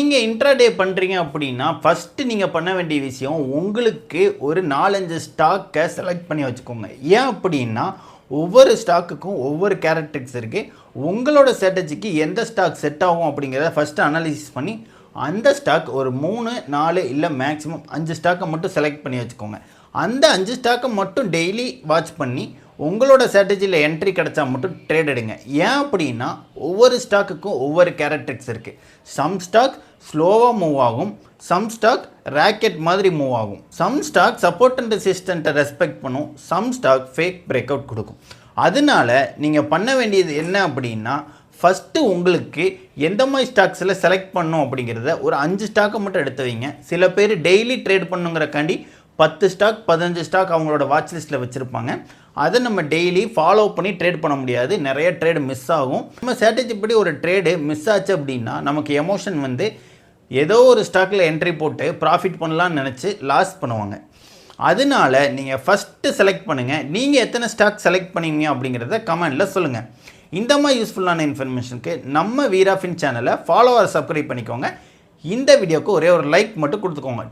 நீங்கள் இன்ட்ராடே பண்ணுறீங்க அப்படின்னா ஃபஸ்ட்டு நீங்கள் பண்ண வேண்டிய விஷயம் உங்களுக்கு ஒரு 4-5 ஸ்டாக்கை செலக்ட் பண்ணி வச்சுக்கோங்க. ஏன் அப்படின்னா ஒவ்வொரு ஸ்டாக்குக்கும் ஒவ்வொரு கேரக்டரிஸ்டிக்ஸ் இருக்குது. உங்களோட ஸ்ட்ராட்டஜிக்கு எந்த ஸ்டாக் செட் ஆகும் அப்படிங்கிறத ஃபஸ்ட்டு அனலைசிஸ் பண்ணி அந்த ஸ்டாக் ஒரு 3, 4 இல்லை மேக்ஸிமம் 5 ஸ்டாக்கை மட்டும் செலக்ட் பண்ணி வச்சுக்கோங்க. அந்த 5 ஸ்டாக்கை மட்டும் டெய்லி வாட்ச் பண்ணி உங்களோட ஸ்ட்ராட்டஜியில் என்ட்ரி கிடச்சா மட்டும் ட்ரேட் எடுங்க. ஏன் அப்படின்னா ஒவ்வொரு ஸ்டாக்குக்கும் ஒவ்வொரு கேரக்டரிஸ்டிக்ஸ் இருக்குது. சம் ஸ்டாக் ஸ்லோவாக மூவ் ஆகும், சம் ஸ்டாக் ராக்கெட் மாதிரி மூவ் ஆகும், சம் ஸ்டாக் சப்போர்ட் அண்ட் ரெசிஸ்டண்ட்டை ரெஸ்பெக்ட் பண்ணும், some stock fake break out கொடுக்கும். அதனால நீங்கள் பண்ண வேண்டியது என்ன அப்படின்னா ஃபஸ்ட்டு உங்களுக்கு எந்த மாதிரி ஸ்டாக்ஸில் செலக்ட் பண்ணணும் அப்படிங்கிறத ஒரு 5 ஸ்டாக்கை மட்டும் எடுத்து வைங்க. சில பேர் டெய்லி ட்ரேட் பண்ணுங்கிறக்காண்டி 10 ஸ்டாக் 15 ஸ்டாக் அவங்களோட வாட்ச் லிஸ்ட்டில் வச்சுருப்பாங்க. அதை நம்ம டெய்லி ஃபாலோ பண்ணி ட்ரேட் பண்ண முடியாது, நிறைய ட்ரேடு மிஸ் ஆகும். நம்ம ஸ்ட்ராட்டஜி படி ஒரு ட்ரேடு மிஸ் ஆச்சு அப்படின்னா நமக்கு எமோஷன் வந்து ஏதோ ஒரு ஸ்டாக்கில் என்ட்ரி போட்டு ப்ராஃபிட் பண்ணலான்னு நினச்சி லாஸ் பண்ணுவாங்க. அதனால நீங்கள் ஃபஸ்ட்டு செலக்ட் பண்ணுங்கள். நீங்கள் எத்தனை ஸ்டாக் செலக்ட் பண்ணீங்க அப்படிங்கிறத கமெண்டில் சொல்லுங்கள். இந்த மாதிரி யூஸ்ஃபுல்லான இன்ஃபர்மேஷனுக்கு நம்ம வீராஃபின் சேனலை ஃபாலோ ஆர் சப்ஸ்கிரைப் பண்ணிக்கோங்க. இந்த வீடியோக்கு ஒரே ஒரு லைக் மட்டும் கொடுத்துக்கோங்க.